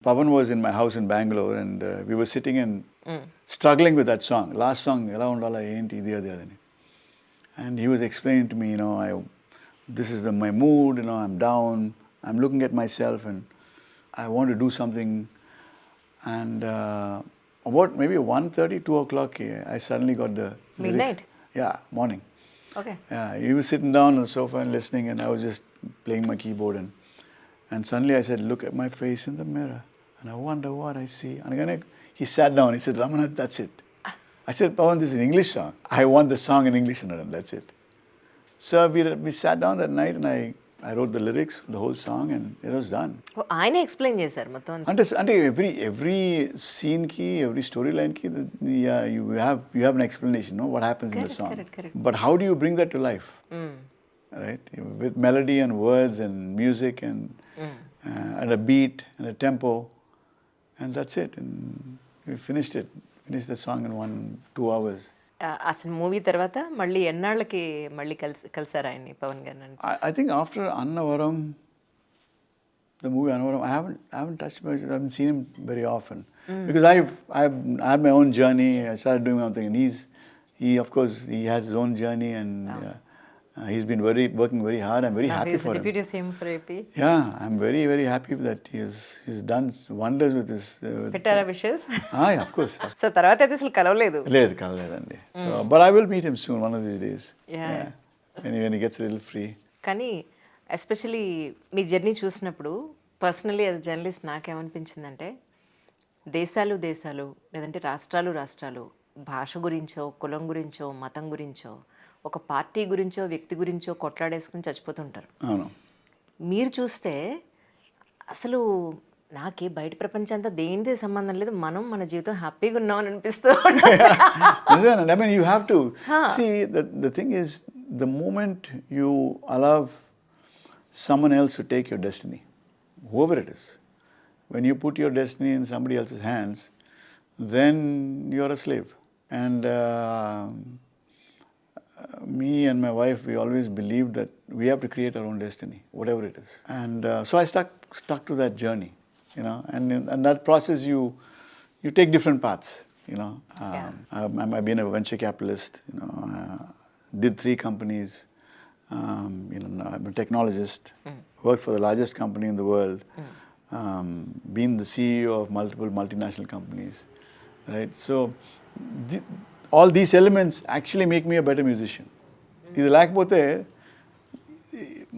Pavan was in my house in Bangalore, and we were sitting and struggling with that song. Last song, Ela Undala Enti Idi Adi Adani. And he was explaining to me, this is my mood, I'm down, I'm looking at myself and I want to do something. And about maybe 1:30, 2 o'clock, I suddenly got the lyrics. Midnight? Yeah, morning. Okay. Yeah, he was sitting down on the sofa and listening, and I was just playing my keyboard. And suddenly I said, look at my face in the mirror, and I wonder what I see. And again, he sat down, he said, Ramana, that's it. I said, Pawan, this is an English song. I want the song in English, and that's it. So we sat down that night, and I wrote the lyrics, the whole song, and it was done. ఆయనే explain చేశారు మొత్తం. అంటే every scene ki, every storyline ki, you have an explanation, what happens in the song. Correct. But how do you bring that to life? Right? With melody and words and music and a beat and a tempo, and that's it. And we finished the song in 1-2 hours. అసలు movie తర్వాత మళ్ళీ ఎన్నాళ్ళకి మళ్ళీ కలిసారు ఆయన్ని పవన్ గారిని? I think after Annavaram, the movie Annavaram, I haven't touched much. I haven't seen him very often because I've had my own journey. I started doing my own thing, and he of course he has his own journey, and he's been working very hard. I'm very happy for him. Deputy CM for AP. Yeah, I'm very, very happy that he's done wonders with this. పెట్టారా wishes? Yeah, of course. So తర్వాత అయితే అసలు కలవలేదు? లేదు కలలేదండి. But I will meet him soon, one of these days. Yeah. When he gets a little free. కానీ especially మీ journey చూసినప్పుడు personally as journalist నాకేమనిపించిందంటే దేశాలు లేదంటే రాష్ట్రాలు భాష గురించో కులం గురించో మతం గురించో ఒక పార్టీ గురించో వ్యక్తి గురించో కొట్లాడేసుకుని చచ్చిపోతుంటారు. అవును. మీరు చూస్తే అసలు నాకే బయట ప్రపంచంతో దేనితో సంబంధం లేదు, మనం మన జీవితం హ్యాపీగా ఉన్నాం అని అనిపిస్తూ. I mean, you have to see the thing is, the moment you allow someone else to take your destiny, whoever it is, when you put your destiny in somebody else's hands, then you're a slave. And me and my wife, we always believed that we have to create our own destiny, whatever it is. And so I stuck to that journey, and in that process you take different paths, I've been a venture capitalist, did 3 companies, I'm a technologist, worked for the largest company in the world, been the CEO of multiple multinational companies, right? So all these elements actually make me a better musician. ఇది లేకపోతే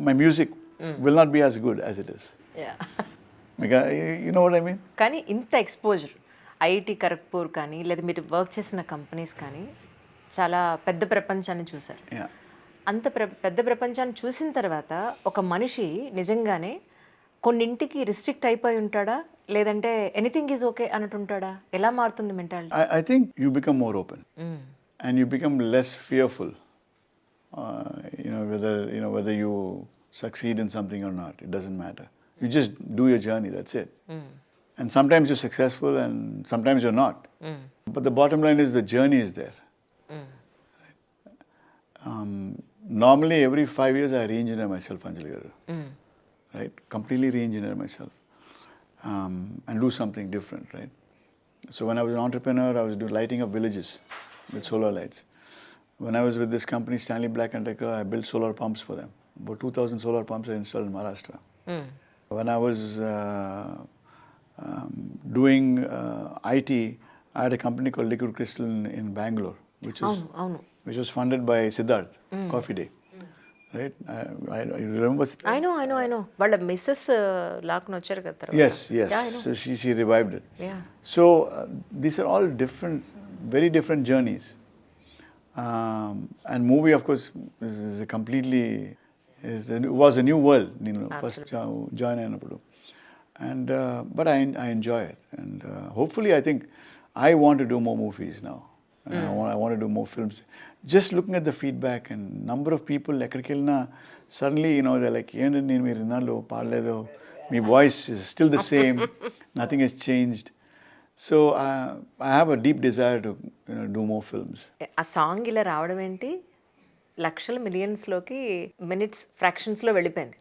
my music will not be as good as it is. You know what I mean? కానీ ఇంత exposure IIT Kharagpur కానీ లేదా మీరు work చేసిన companies కానీ చాలా పెద్ద ప్రపంచాన్ని చూశారు. అంత పెద్ద ప్రపంచాన్ని చూసిన తర్వాత ఒక మనిషి నిజంగానే కొన్నింటికి రిస్ట్రిక్ట్ అయిపోయి ఉంటాడా, లేదంటే ఎనీథింగ్ ఈజ్ ఓకే అన్నట్టు ఉంటాడా? ఎలా మారుతుంది mentality? I think you become more open and you become less fearful, whether you succeed in something or not. It doesn't matter. You just do your journey, that's it. And sometimes you're successful and sometimes you're not. But the bottom line is the journey is there. Normally every 5 years I re-engineer myself, Anjali garu. Right? Completely re-engineer myself and do something different, right? So when I was an entrepreneur, I was lighting up villages with solar lights. When I was with this company, Stanley Black & Decker, I built solar pumps for them. About 2,000 solar pumps I installed in Maharashtra. When I was doing IT, I had a company called Liquid Crystal in Bangalore, which was funded by Siddharth, Coffee Day. Right? I remember. I know. వాళ్ళ missus లాక్ను వచ్చారు కదా. Yes. So she revived it. Yeah. So these are all very different journeys. And movie, of course, was a new world. First join అయినప్పుడు. And but I enjoy it, and hopefully I think I want to do more movies now. I want to do more films. Just looking at the feedback and number of people, ఎక్కడికి వెళ్ళినా suddenly they're like, ఏంటండి నేను మీరు ఇన్నాళ్ళు పాడలేదు, మీ voice is still the same, nothing has changed. So I have a deep desire to do more films. ఆ song ఇలా రావడం ఏంటి లక్షల మిలియన్స్లోకి మినిట్స్ ఫ్రాక్షన్స్లో వెళ్ళిపోయింది.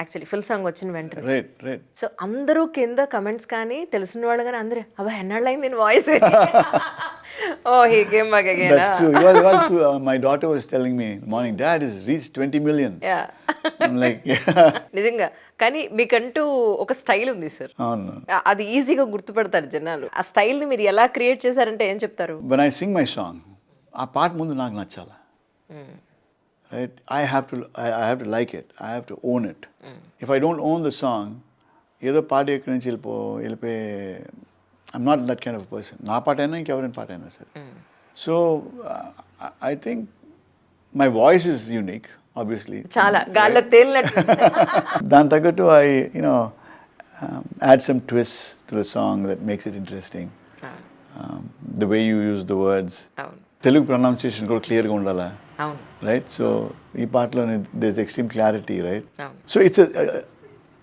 యాక్చువల్లీ ఫుల్ సాంగ్ వచ్చిన వెంటనే. రైట్. సో అందరూ కింద కమెంట్స్ కానీ తెలిసిన వాళ్ళు కానీ అందరూ అబ్బా ఎన్నాళ్ళైంది నేను వాయిస్ ఓ he came back again. That's true. Ival too, my daughter was telling me in the morning, Dad has reached 20 million. Yeah I'm like, నిజంగా. కానీ మీకంటూ ఒక స్టైల్ ఉంది సార్, అవును. అది ఈజీగా గుర్తుపడతారు జనాలు. ఆ స్టైల్ని మీరు ఎలా క్రియేట్ చేశారంటే ఏం చెప్తారు? When I sing my song, ఆ పాట ముందు నాకు నచ్చాలి. Right? I have to like it. I have to own it. If I don't own the song, ఏదో పాట ఎక్కడి నుంచి వెళ్ళిపోయి I'm not that kind of a person. నా పాట అయినా ఇంకెవరైనా పాట అయినా సరే. So I think my voice is unique, obviously. చాలా గాల్లో తేలినట్టు. దాని తగ్గట్టు I add some twists to the song that makes it interesting. The way you use the words. అవును తెలుగు ప్రొనౌన్సియేషన్ కూడా క్లియర్గా ఉండాలా, అవును రైట్? సో ఈ పాటలో there's extreme clarity, right? అవును. So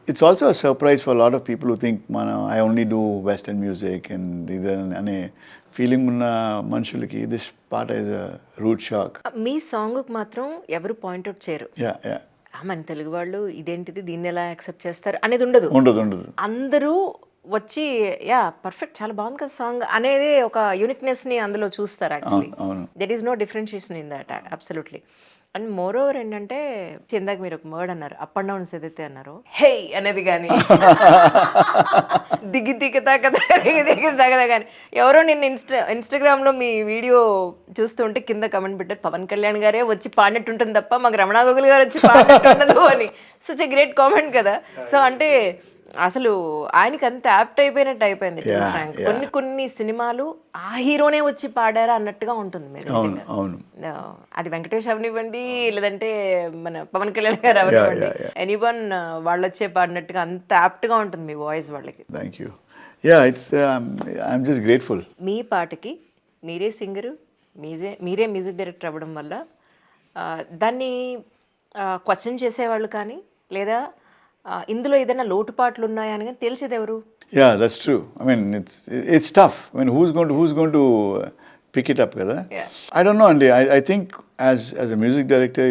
it's also a surprise for a lot of people who think I only do Western music and అనే feeling ఉన్న మనుషులకి దిస్ పాట is a rude shock. మీ సాంగ్కి మాత్రం ఎవరు పాయింట్అవుట్ చేయరు. Yeah. మన తెలుగు వాళ్ళు ఇదేంటిది దీన్ని ఎలా యాక్సెప్ట్ చేస్తారు అనేది ఉండదు. ఉండదు. అందరూ వచ్చి యా పర్ఫెక్ట్ చాలా బాగుంది కదా సాంగ్ అనేది ఒక యూనిక్నెస్ ని అందులో చూస్తారు. యాక్చువల్లీ అవును. That is no differentiation in that absolutely. And moreover ఏంటంటే ఇందాక మీరు ఒక వర్డ్ అన్నారు, అప్ అండ్ డౌన్స్ ఏదైతే అన్నారో హే అనేది కానీ దిగి తాకదా కానీ ఎవరో నిన్న ఇన్స్టాగ్రామ్లో మీ వీడియో చూస్తుంటే కింద కమెంట్ పెట్టారు, పవన్ కళ్యాణ్ గారే వచ్చి పాడినట్టు ఉంటుంది తప్ప మాకు రమణ గోగుల్ గారు వచ్చి పాడినట్టు ఉండదు అని. సచ్ ఎ గ్రేట్ కామెంట్ కదా. సో అంటే అసలు ఆయనకి అంత యాప్ట్ అయిపోయినట్టు అయిపోయింది. కొన్ని సినిమాలు ఆ హీరోనే వచ్చి పాడారా అన్నట్టుగా ఉంటుంది. మీరు అది వెంకటేష్ అవనివ్వండి, లేదంటే మన పవన్ కళ్యాణ్ గారు అవనివ్వండి, ఎనీవన్ వాళ్ళు వచ్చే పాడినట్టుగా అంత యాప్ట్ గా ఉంటుంది మీ వాయిస్ వాళ్ళకి. Thank you. Yeah it's I'm just grateful. మీ పాటకి మీరే సింగరు, మీరే మ్యూజిక్ డైరెక్టర్ అవ్వడం వల్ల దాన్ని క్వశ్చన్ చేసేవాళ్ళు కానీ లేదా ఇందులో ఏదైనా లోటుపాట్లు ఉన్నాయా అని తెలిసేది ఎవరు? Yeah, that's true. I mean, it's tough. I mean, who's going to pick it up, kada? Yeah. I don't know, Andy. I think as a music director,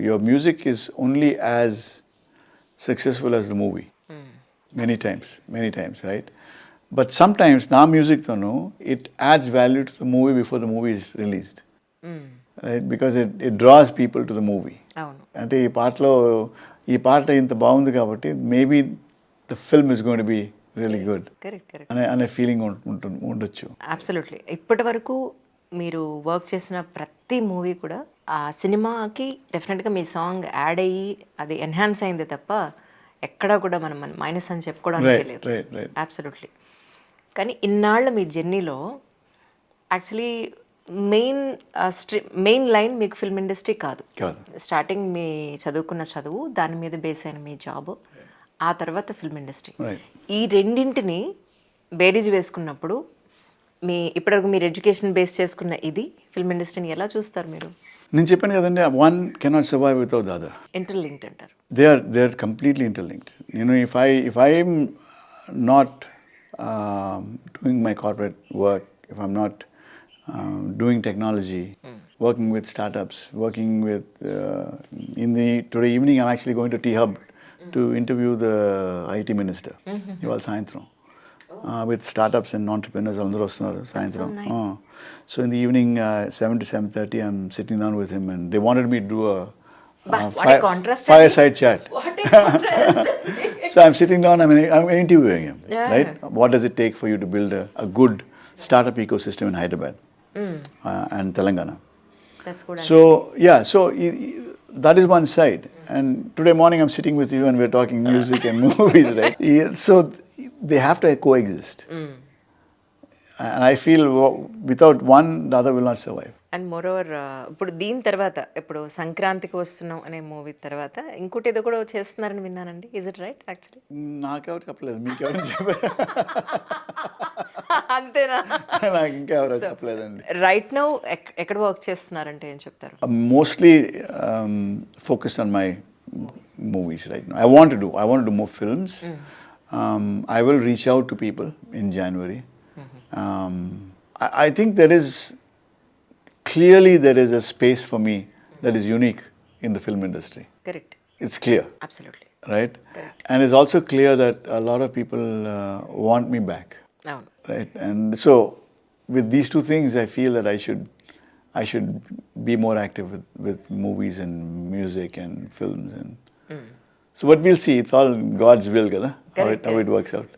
your music is only as successful as the movie. Many times, right? But sometimes na music thono, it adds value to the movie before the movie is released. Right? Because it draws people to the movie. అవును. అంటే ఈ పాట ఇంత బాగుంది కాబట్టి maybe the film is going to be really good అనే feeling ఉండొచ్చు. Absolutely. ఇప్పటి వరకు మీరు వర్క్ చేసిన ప్రతి మూవీ కూడా ఆ సినిమాకి డెఫినెట్గా మీ సాంగ్ యాడ్ అయ్యి అది ఎన్హాన్స్ అయింది తప్ప ఎక్కడా కూడా మనం మైనస్ అని చెప్పుకోవడానికి లేదు. అబ్సల్యూట్లీ. కానీ ఇన్నాళ్ళ మీ జర్నీలో యాక్చువల్లీ మెయిన్ లైన్ మీకు ఫిల్మ్ ఇండస్ట్రీ కాదు. స్టార్టింగ్ మీ చదువుకున్న చదువు, దాని మీద బేస్ అయిన మీ జాబ్, ఆ తర్వాత ఫిల్మ్ ఇండస్ట్రీ. ఈ రెండింటిని బేరీజ్ వేసుకున్నప్పుడు ఇప్పటివరకు మీరు ఎడ్యుకేషన్ బేస్ చేసుకున్న ఇది ఫిల్మ్ ఇండస్ట్రీని ఎలా చూస్తారు మీరు? నేను చెప్పాను కదండి, one cannot survive without the other. Interlinked అంటారు. They are completely interlinked. If I'm not doing my corporate work, if I'm not doing technology, working with startups, working with today evening I'm actually going to T-Hub to interview the IT minister. ఇవాళ సాయంత్రం with startups and entrepreneurs అందరూ వస్తున్నారు సాయంత్రం. So in the evening 7 to 7:30 I'm sitting down with him and they wanted me to do a fireside chat. What a contrast. So I'm sitting down, I'm interviewing him, right? What does it take for you to build a good startup ecosystem in Hyderabad and Telangana? That's good. So that is one side. And today morning I'm sitting with you and we're talking music and movies, right? So they have to coexist. And I feel without one, the other will not survive. And more over ఇప్పుడు దీని తర్వాత ఇప్పుడు సంక్రాంతికి వస్తున్నాం అనే movie తర్వాత ఇంకోటి ఏదో కూడా చేస్తున్నారని విన్నానండి. Is it right? యాక్చువల్లీ నాకెవరు చెప్పలేదు, మీకెవరు చెప్పారు? అంతేనా? నాకు ఇంకా ఎవరు చెప్పలేదండి. రైట్ నౌ ఎక్కడ వర్క్ చేస్తున్నారంటే ఏం చెప్తారు? Mostly focused on my movies right now. I want to do more films. I will reach out to people in January. I think there is a space for me that is unique in the film industry. Correct. It's clear. Absolutely. right? Correct. And it's also clear that a lot of people want me back, అవును. right? And so with these two things, I feel that I should be more active with movies and music and films and so. But we'll see. It's all God's will, kada? How it works out.